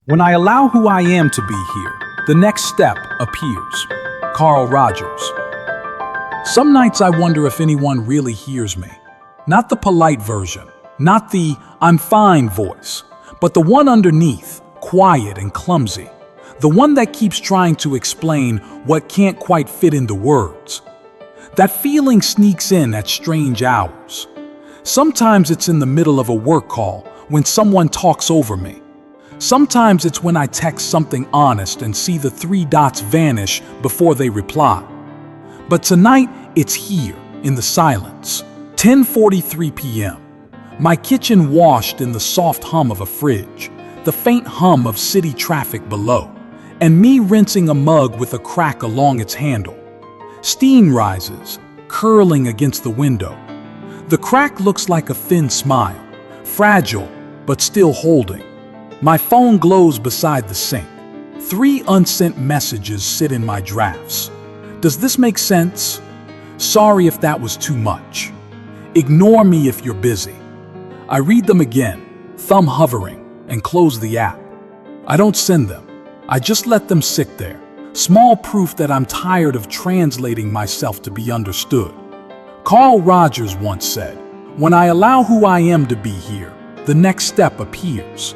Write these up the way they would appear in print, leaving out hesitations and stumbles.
When I allow who I am to be here, the next step appears. Carl Rogers. Some nights I wonder if anyone really hears me. Not the polite version, not the "I'm fine" voice, but the one underneath, quiet and clumsy. The one that keeps trying to explain what can't quite fit into words. That feeling sneaks in at strange hours. Sometimes it's in the middle of a work call when someone talks over me. Sometimes it's when I text something honest and see the three dots vanish before they reply. But tonight, it's here, in the silence. 10:43 p.m. My kitchen washed in the soft hum of a fridge, the faint hum of city traffic below, and me rinsing a mug with a crack along its handle. Steam rises, curling against the window. The crack looks like a thin smile, fragile, but still holding. My phone glows beside the sink. 3 unsent messages sit in my drafts. Does this make sense? Sorry if that was too much. Ignore me if you're busy. I read them again, thumb hovering, and close the app. I don't send them. I just let them sit there. Small proof that I'm tired of translating myself to be understood. Carl Rogers once said, "When I allow who I am to be here, the next step appears."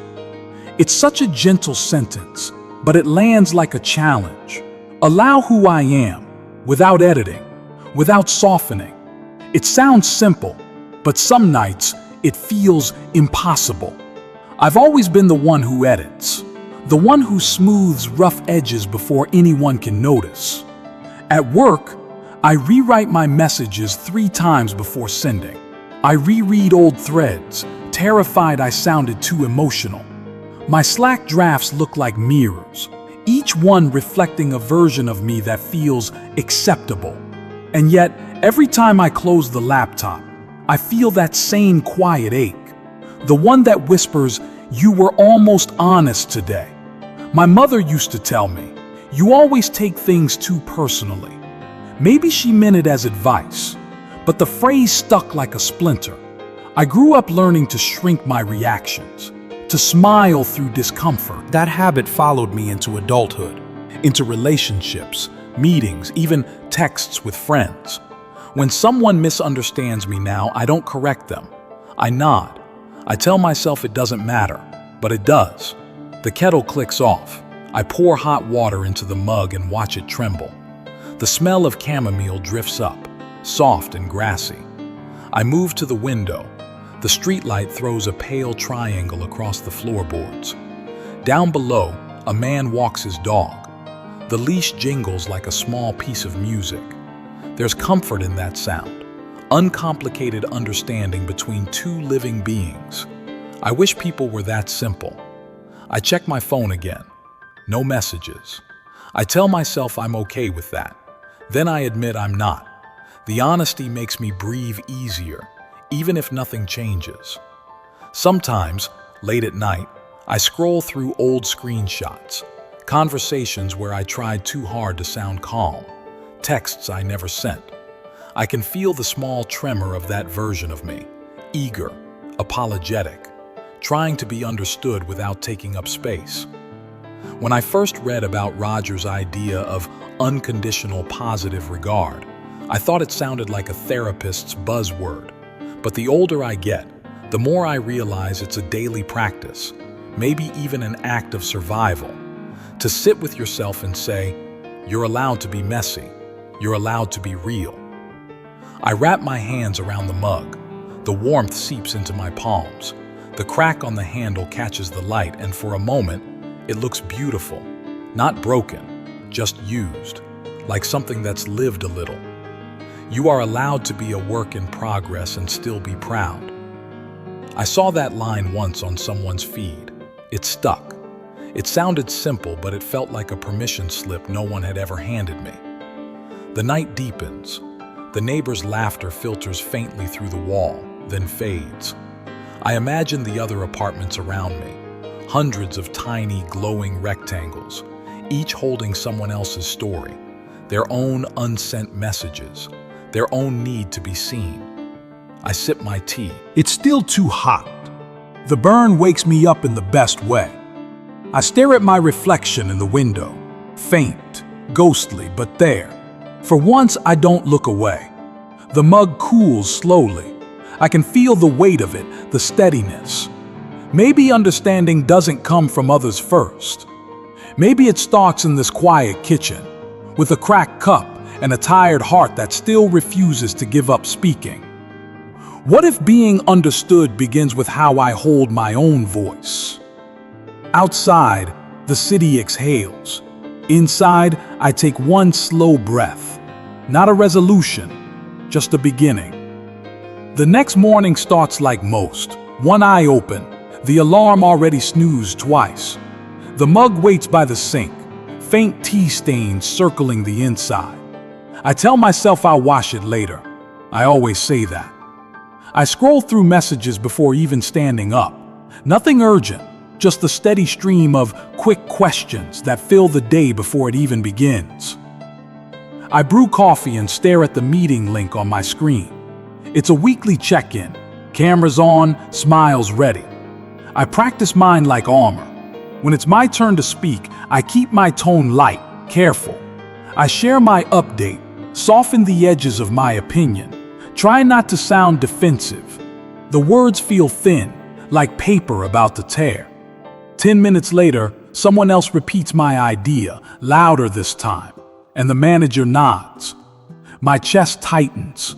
It's such a gentle sentence, but it lands like a challenge. Allow who I am, without editing, without softening. It sounds simple, but some nights it feels impossible. I've always been the one who edits, the one who smooths rough edges before anyone can notice. At work, I rewrite my messages 3 times before sending. I reread old threads, terrified I sounded too emotional. My Slack drafts look like mirrors, each one reflecting a version of me that feels acceptable. And yet, every time I close the laptop, I feel that same quiet ache. The one that whispers, "You were almost honest today." My mother used to tell me, "You always take things too personally." Maybe she meant it as advice, but the phrase stuck like a splinter. I grew up learning to shrink my reactions, to smile through discomfort. That habit followed me into adulthood, into relationships, meetings, even texts with friends. When someone misunderstands me now, I don't correct them. I nod. I tell myself it doesn't matter, but it does. The kettle clicks off. I pour hot water into the mug and watch it tremble. The smell of chamomile drifts up, soft and grassy. I move to the window. The streetlight throws a pale triangle across the floorboards. Down below, a man walks his dog. The leash jingles like a small piece of music. There's comfort in that sound, uncomplicated understanding between 2 living beings. I wish people were that simple. I check my phone again. No messages. I tell myself I'm okay with that. Then I admit I'm not. The honesty makes me breathe easier, even if nothing changes. Sometimes, late at night, I scroll through old screenshots, conversations where I tried too hard to sound calm, texts I never sent. I can feel the small tremor of that version of me, eager, apologetic, trying to be understood without taking up space. When I first read about Rogers' idea of unconditional positive regard, I thought it sounded like a therapist's buzzword. But the older I get, the more I realize it's a daily practice, maybe even an act of survival. To sit with yourself and say, "You're allowed to be messy. You're allowed to be real." I wrap my hands around the mug. The warmth seeps into my palms. The crack on the handle catches the light, and for a moment, it looks beautiful. Not broken, just used, like something that's lived a little. You are allowed to be a work in progress and still be proud. I saw that line once on someone's feed. It stuck. It sounded simple, but it felt like a permission slip no one had ever handed me. The night deepens. The neighbor's laughter filters faintly through the wall, then fades. I imagine the other apartments around me, hundreds of tiny, glowing rectangles, each holding someone else's story, their own unsent messages, their own need to be seen. I sip my tea. It's still too hot. The burn wakes me up in the best way. I stare at my reflection in the window. Faint, ghostly, but there. For once, I don't look away. The mug cools slowly. I can feel the weight of it, the steadiness. Maybe understanding doesn't come from others first. Maybe it starts in this quiet kitchen, with a cracked cup and a tired heart that still refuses to give up speaking. What if being understood begins with how I hold my own voice? Outside, the city exhales. Inside, I take one slow breath. Not a resolution, just a beginning. The next morning starts like most. One eye open, the alarm already snoozed twice. The mug waits by the sink, faint tea stains circling the inside. I tell myself I'll wash it later. I always say that. I scroll through messages before even standing up. Nothing urgent, just the steady stream of quick questions that fill the day before it even begins. I brew coffee and stare at the meeting link on my screen. It's a weekly check-in. Cameras on, smiles ready. I practice mine like armor. When it's my turn to speak, I keep my tone light, careful. I share my update, soften the edges of my opinion. Try not to sound defensive. The words feel thin, like paper about to tear. 10 minutes later, someone else repeats my idea, louder this time, and the manager nods. My chest tightens.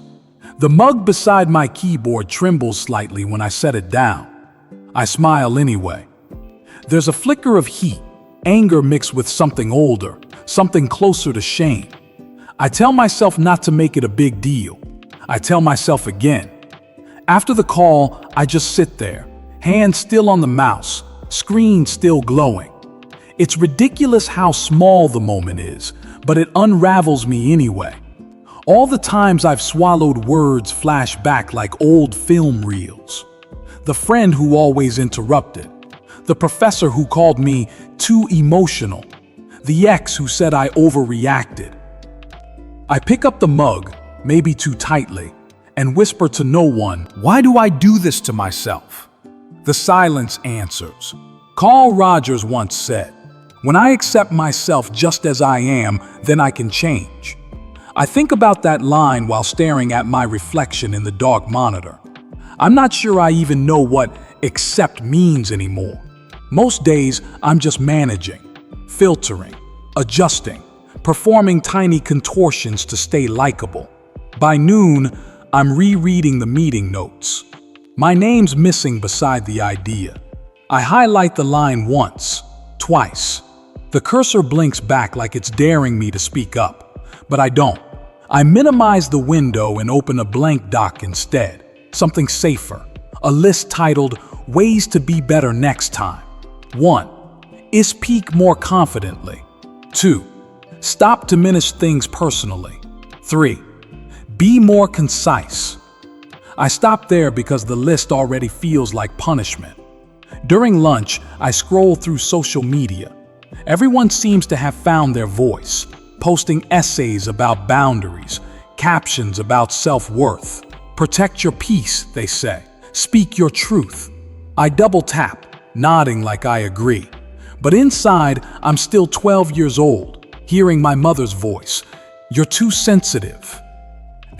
The mug beside my keyboard trembles slightly when I set it down. I smile anyway. There's a flicker of heat, anger mixed with something older, something closer to shame. I tell myself not to make it a big deal. I tell myself again. After the call, I just sit there, hands still on the mouse, screen still glowing. It's ridiculous how small the moment is, but it unravels me anyway. All the times I've swallowed words flash back like old film reels. The friend who always interrupted. The professor who called me too emotional. The ex who said I overreacted. I pick up the mug, maybe too tightly, and whisper to no one, "Why do I do this to myself?" The silence answers. Carl Rogers once said, "When I accept myself just as I am, then I can change." I think about that line while staring at my reflection in the dark monitor. I'm not sure I even know what accept means anymore. Most days, I'm just managing, filtering, adjusting, performing tiny contortions to stay likable. By noon, I'm rereading the meeting notes. My name's missing beside the idea. I highlight the line once, twice. The cursor blinks back like it's daring me to speak up, but I don't. I minimize the window and open a blank doc instead, something safer, a list titled Ways to Be Better Next Time. 1. Speak more confidently. 2. Stop diminish things personally. 3. Be more concise. I stop there because the list already feels like punishment. During lunch, I scroll through social media. Everyone seems to have found their voice, posting essays about boundaries, captions about self-worth. Protect your peace, they say. Speak your truth. I double tap, nodding like I agree. But inside, I'm still 12 years old, hearing my mother's voice. You're too sensitive.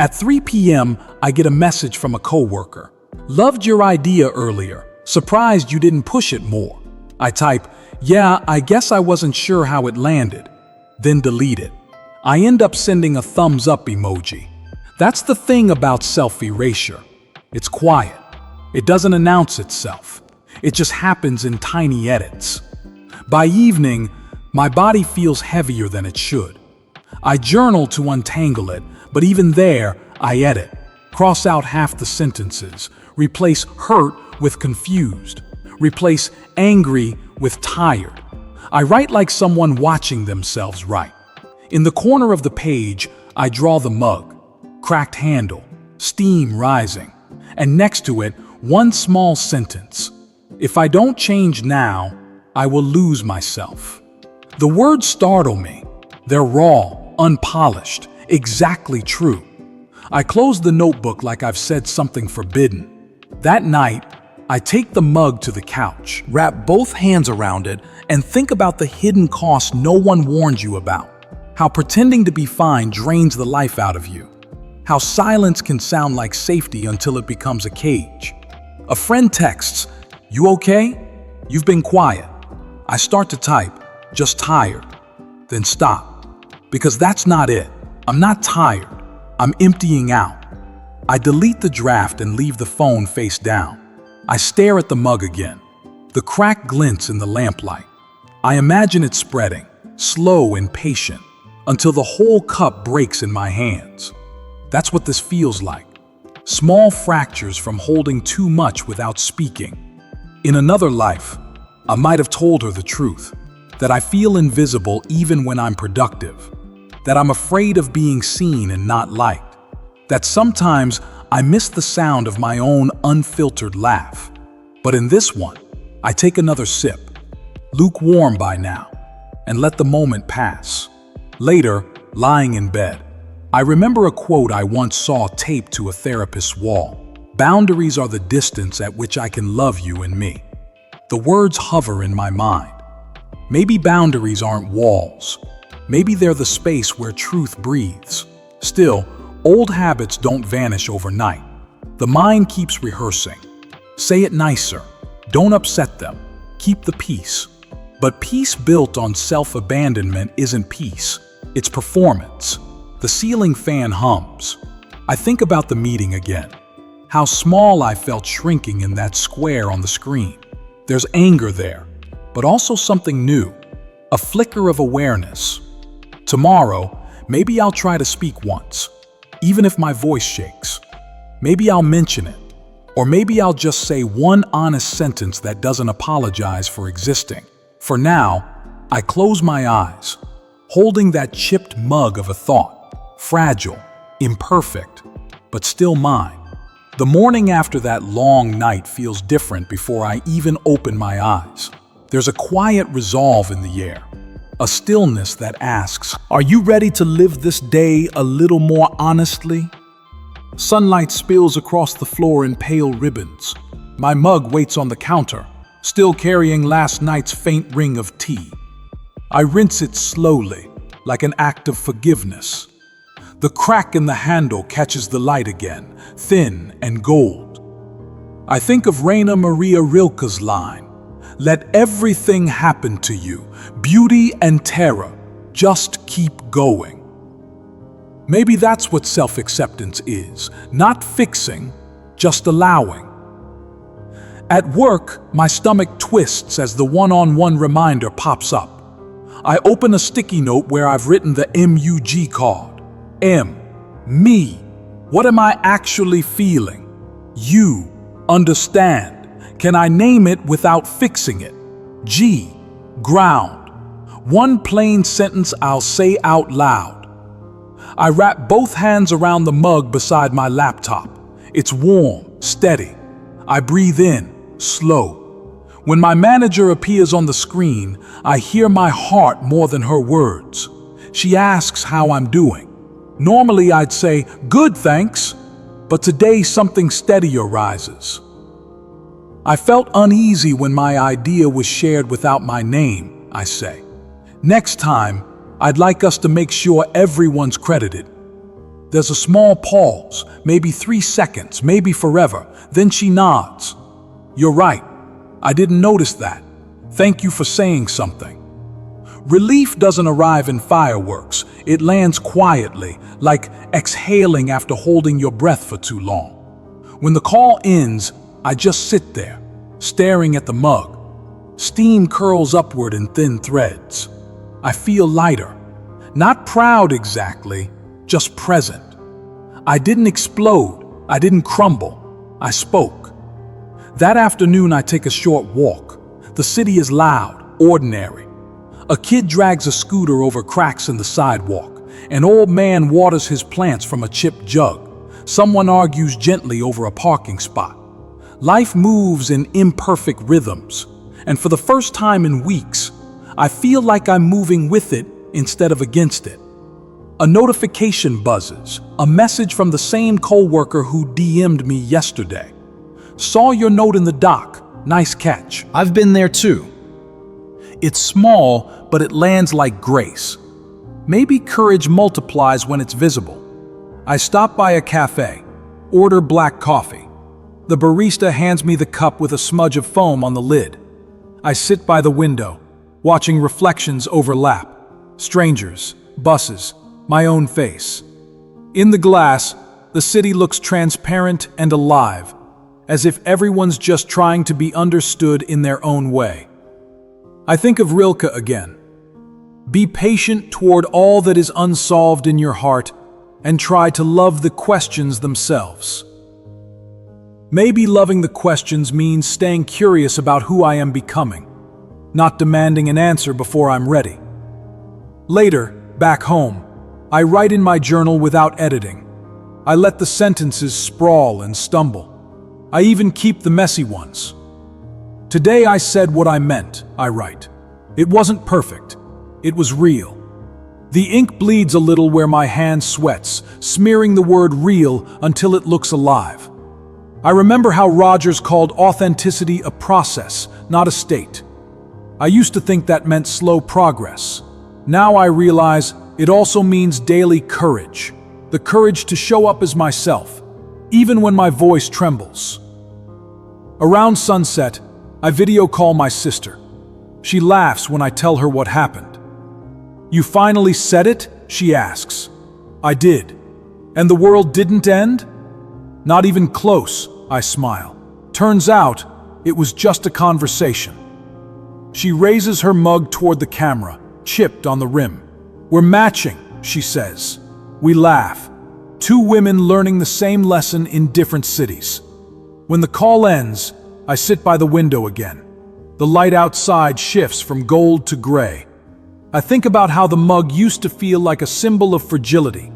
At 3 p.m., I get a message from a coworker. Loved your idea earlier. Surprised you didn't push it more. I type, yeah, I guess I wasn't sure how it landed. Then delete it. I end up sending a thumbs up emoji. That's the thing about self-erasure. It's quiet. It doesn't announce itself. It just happens in tiny edits. By evening, my body feels heavier than it should. I journal to untangle it, but even there, I edit. Cross out half the sentences. Replace hurt with confused. Replace angry with tired. I write like someone watching themselves write. In the corner of the page, I draw the mug. Cracked handle, steam rising, and next to it, one small sentence. If I don't change now, I will lose myself. The words startle me. They're raw, unpolished, exactly true. I close the notebook like I've said something forbidden. That night, I take the mug to the couch, wrap both hands around it, And think about the hidden costs no one warned you about. How pretending to be fine drains the life out of you. How silence can sound like safety until it becomes a cage. A friend texts, "You okay?" You've been quiet. I start to type, "Just tired." Then stop. Because that's not it. I'm not tired. I'm emptying out. I delete the draft and leave the phone face down. I stare at the mug again. The crack glints in the lamplight. I imagine it spreading, slow and patient, until the whole cup breaks in my hands. That's what this feels like. Small fractures from holding too much without speaking. In another life, I might have told her the truth, that I feel invisible even when I'm productive, that I'm afraid of being seen and not liked, that sometimes I miss the sound of my own unfiltered laugh. But in this one, I take another sip, lukewarm by now, and let the moment pass. Later, lying in bed, I remember a quote I once saw taped to a therapist's wall. "Boundaries are the distance at which I can love you and me." The words hover in my mind. Maybe boundaries aren't walls. Maybe they're the space where truth breathes. Still, old habits don't vanish overnight. The mind keeps rehearsing. Say it nicer. Don't upset them. Keep the peace. But peace built on self-abandonment isn't peace. It's performance. The ceiling fan hums. I think about the meeting again. How small I felt shrinking in that square on the screen. There's anger there, but also something new. A flicker of awareness. Tomorrow, maybe I'll try to speak once, even if my voice shakes. Maybe I'll mention it. Or maybe I'll just say one honest sentence that doesn't apologize for existing. For now, I close my eyes, holding that chipped mug of a thought. Fragile, imperfect, but still mine. The morning after that long night feels different before I even open my eyes. There's a quiet resolve in the air, a stillness that asks, "Are you ready to live this day a little more honestly?" Sunlight spills across the floor in pale ribbons. My mug waits on the counter, still carrying last night's faint ring of tea. I rinse it slowly, like an act of forgiveness. The crack in the handle catches the light again, thin and gold. I think of Raina Maria Rilke's line, "Let everything happen to you, beauty and terror, just keep going." Maybe that's what self-acceptance is, not fixing, just allowing. At work, my stomach twists as the one-on-one reminder pops up. I open a sticky note where I've written the MUG card. M, me. What am I actually feeling? You, understand. Can I name it without fixing it? G, ground. One plain sentence I'll say out loud. I wrap both hands around the mug beside my laptop. It's warm, steady. I breathe in, slow. When my manager appears on the screen, I hear my heart more than her words. She asks how I'm doing. Normally I'd say, "Good, thanks," but today something steadier rises. I felt uneasy when my idea was shared without my name, I say. "Next time, I'd like us to make sure everyone's credited." There's a small pause, maybe 3 seconds, maybe forever. Then she nods. "You're right. I didn't notice that. Thank you for saying something." Relief doesn't arrive in fireworks. It lands quietly, like exhaling after holding your breath for too long. When the call ends, I just sit there, staring at the mug. Steam curls upward in thin threads. I feel lighter. Not proud exactly, just present. I didn't explode. I didn't crumble. I spoke. That afternoon, I take a short walk. The city is loud, ordinary. A kid drags a scooter over cracks in the sidewalk. An old man waters his plants from a chipped jug. Someone argues gently over a parking spot. Life moves in imperfect rhythms, and for the first time in weeks, I feel like I'm moving with it instead of against it. A notification buzzes, a message from the same coworker who DM'd me yesterday. "Saw your note in the dock. Nice catch." I've been there too. It's small, but it lands like grace. Maybe courage multiplies when it's visible. I stop by a cafe, order black coffee. The barista hands me the cup with a smudge of foam on the lid. I sit by the window, watching reflections overlap. Strangers, buses, my own face. In the glass, the city looks transparent and alive, as if everyone's just trying to be understood in their own way. I think of Rilke again. Be patient toward all that is unsolved in your heart, and try to love the questions themselves. Maybe loving the questions means staying curious about who I am becoming, not demanding an answer before I'm ready. Later, back home, I write in my journal without editing. I let the sentences sprawl and stumble. I even keep the messy ones. Today I said what I meant, I write. It wasn't perfect. It was real. The ink bleeds a little where my hand sweats, smearing the word real until it looks alive. I remember how Rogers called authenticity a process, not a state. I used to think that meant slow progress. Now I realize it also means daily courage. The courage to show up as myself, even when my voice trembles. Around sunset, I video call my sister. She laughs when I tell her what happened. "You finally said it?" she asks. "I did. And the world didn't end?" "Not even close," I smile. "Turns out, it was just a conversation." She raises her mug toward the camera, chipped on the rim. "We're matching," she says. We laugh. Two women learning the same lesson in different cities. When the call ends, I sit by the window again. The light outside shifts from gold to gray. I think about how the mug used to feel like a symbol of fragility,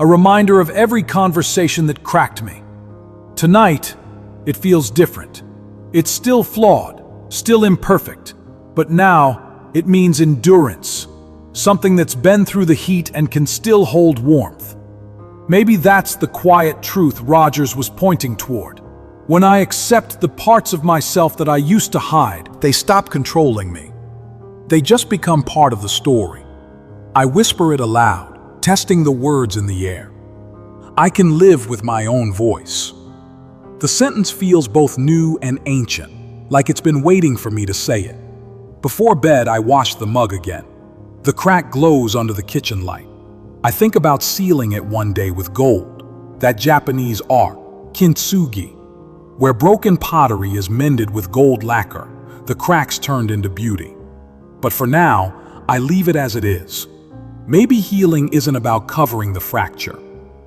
a reminder of every conversation that cracked me. Tonight, it feels different. It's still flawed, still imperfect, but now it means endurance, something that's been through the heat and can still hold warmth. Maybe that's the quiet truth Rogers was pointing toward. When I accept the parts of myself that I used to hide, they stop controlling me. They just become part of the story. I whisper it aloud, testing the words in the air. I can live with my own voice. The sentence feels both new and ancient, like it's been waiting for me to say it. Before bed, I wash the mug again. The crack glows under the kitchen light. I think about sealing it one day with gold, that Japanese art, kintsugi, where broken pottery is mended with gold lacquer, the cracks turned into beauty. But for now, I leave it as it is. Maybe healing isn't about covering the fracture.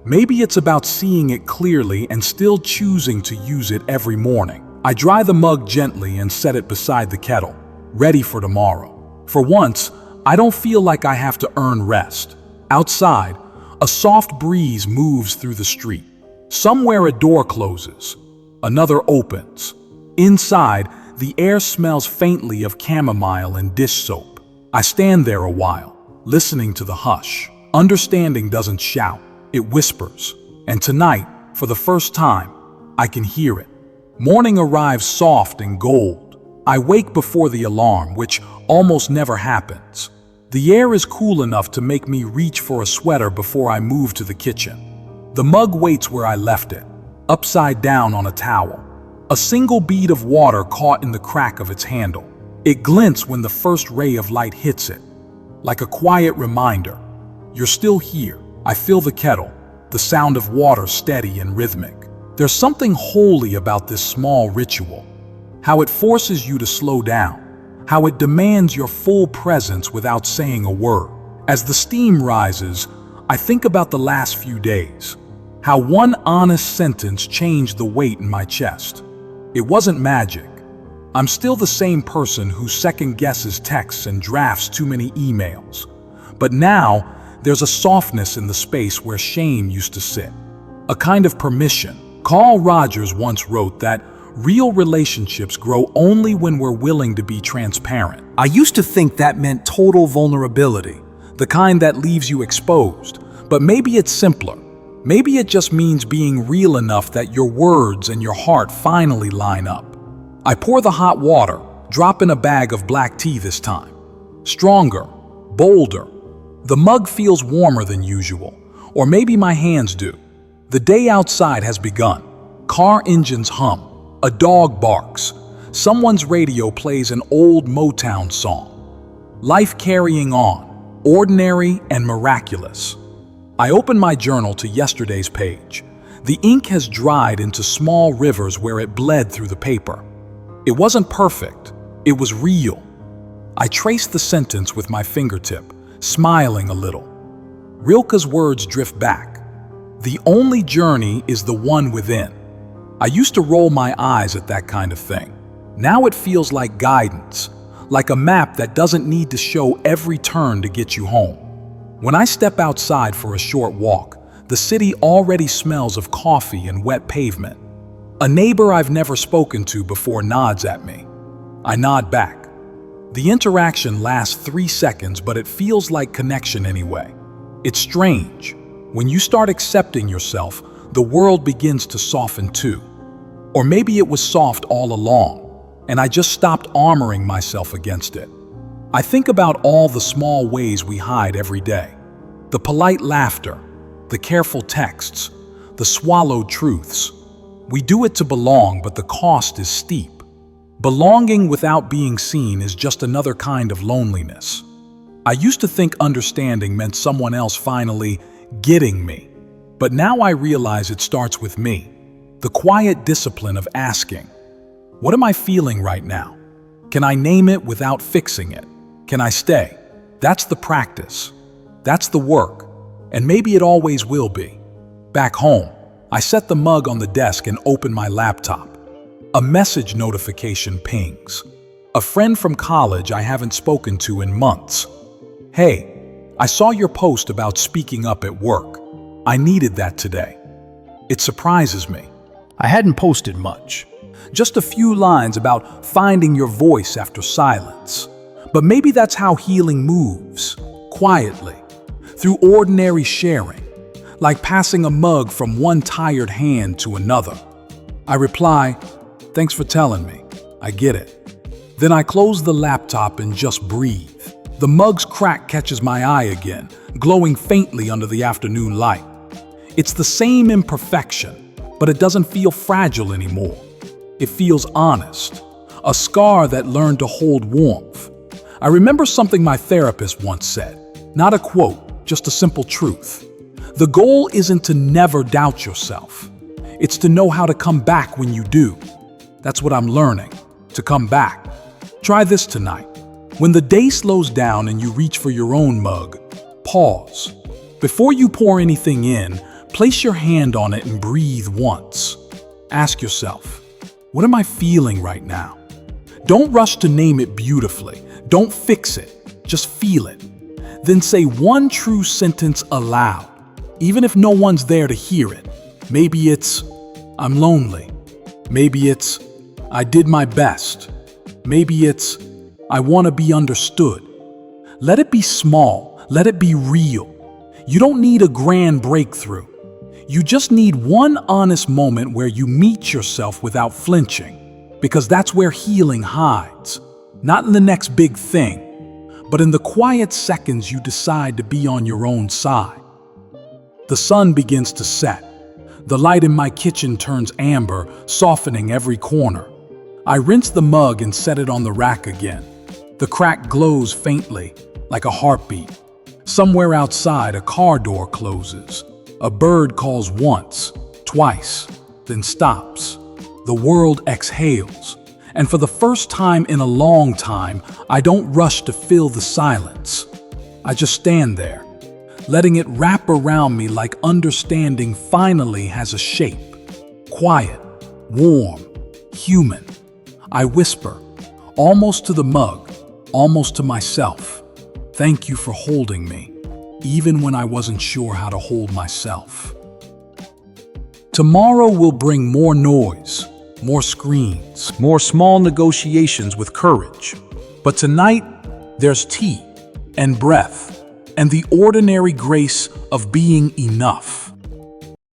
Maybe it's about seeing it clearly and still choosing to use it every morning. I dry the mug gently and set it beside the kettle, ready for tomorrow. For once, I don't feel like I have to earn rest. Outside, a soft breeze moves through the street. Somewhere a door closes, another opens. Inside, the air smells faintly of chamomile and dish soap. I stand there a while, listening to the hush. Understanding doesn't shout, it whispers. And tonight, for the first time, I can hear it. Morning arrives soft and gold. I wake before the alarm, which almost never happens. The air is cool enough to make me reach for a sweater before I move to the kitchen. The mug waits where I left it, upside down on a towel. A single bead of water caught in the crack of its handle. It glints when the first ray of light hits it, like a quiet reminder. You're still here. I fill the kettle, the sound of water steady and rhythmic. There's something holy about this small ritual, how it forces you to slow down, how it demands your full presence without saying a word. As the steam rises, I think about the last few days, how one honest sentence changed the weight in my chest. It wasn't magic. I'm still the same person who second-guesses texts and drafts too many emails. But now, there's a softness in the space where shame used to sit, a kind of permission. Carl Rogers once wrote that real relationships grow only when we're willing to be transparent. I used to think that meant total vulnerability, the kind that leaves you exposed. But maybe it's simpler. Maybe it just means being real enough that your words and your heart finally line up. I pour the hot water, drop in a bag of black tea this time. Stronger, bolder. The mug feels warmer than usual, or maybe my hands do. The day outside has begun. Car engines hum, a dog barks, someone's radio plays an old Motown song. Life carrying on, ordinary and miraculous. I open my journal to yesterday's page. The ink has dried into small rivers where it bled through the paper. It wasn't perfect, it was real. I traced the sentence with my fingertip, smiling a little. Rilke's words drift back. The only journey is the one within. I used to roll my eyes at that kind of thing. Now it feels like guidance, like a map that doesn't need to show every turn to get you home. When I step outside for a short walk, the city already smells of coffee and wet pavement. A neighbor I've never spoken to before nods at me. I nod back. The interaction lasts 3 seconds, but it feels like connection anyway. It's strange. When you start accepting yourself, the world begins to soften too. Or maybe it was soft all along, and I just stopped armoring myself against it. I think about all the small ways we hide every day. The polite laughter, the careful texts, the swallowed truths. We do it to belong, but the cost is steep. Belonging without being seen is just another kind of loneliness. I used to think understanding meant someone else finally getting me, but now I realize it starts with me. The quiet discipline of asking, what am I feeling right now? Can I name it without fixing it? Can I stay? That's the practice. That's the work. And maybe it always will be. Back home, I set the mug on the desk and open my laptop. A message notification pings. A friend from college I haven't spoken to in months. Hey, I saw your post about speaking up at work. I needed that today. It surprises me. I hadn't posted much. Just a few lines about finding your voice after silence. But maybe that's how healing moves, quietly, through ordinary sharing, like passing a mug from one tired hand to another. I reply, thanks for telling me. I get it. Then I close the laptop and just breathe. The mug's crack catches my eye again, glowing faintly under the afternoon light. It's the same imperfection, but it doesn't feel fragile anymore. It feels honest, a scar that learned to hold warmth. I remember something my therapist once said, not a quote, just a simple truth. The goal isn't to never doubt yourself. It's to know how to come back when you do. That's what I'm learning, to come back. Try this tonight. When the day slows down and you reach for your own mug, pause. Before you pour anything in, place your hand on it and breathe once. Ask yourself, what am I feeling right now? Don't rush to name it beautifully. Don't fix it. Just feel it. Then say one true sentence aloud, even if no one's there to hear it. Maybe it's, I'm lonely. Maybe it's, I did my best. Maybe it's, I want to be understood. Let it be small. Let it be real. You don't need a grand breakthrough. You just need one honest moment where you meet yourself without flinching, because that's where healing hides. Not in the next big thing, but in the quiet seconds you decide to be on your own side. The sun begins to set. The light in my kitchen turns amber, softening every corner. I rinse the mug and set it on the rack again. The crack glows faintly, like a heartbeat. Somewhere outside, a car door closes. A bird calls once, twice, then stops. The world exhales. And for the first time in a long time, I don't rush to fill the silence. I just stand there, letting it wrap around me like understanding finally has a shape. Quiet, warm, human. I whisper, almost to the mug, almost to myself. Thank you for holding me, even when I wasn't sure how to hold myself. Tomorrow will bring more noise, more screens, more small negotiations with courage. But tonight, there's tea and breath and the ordinary grace of being enough.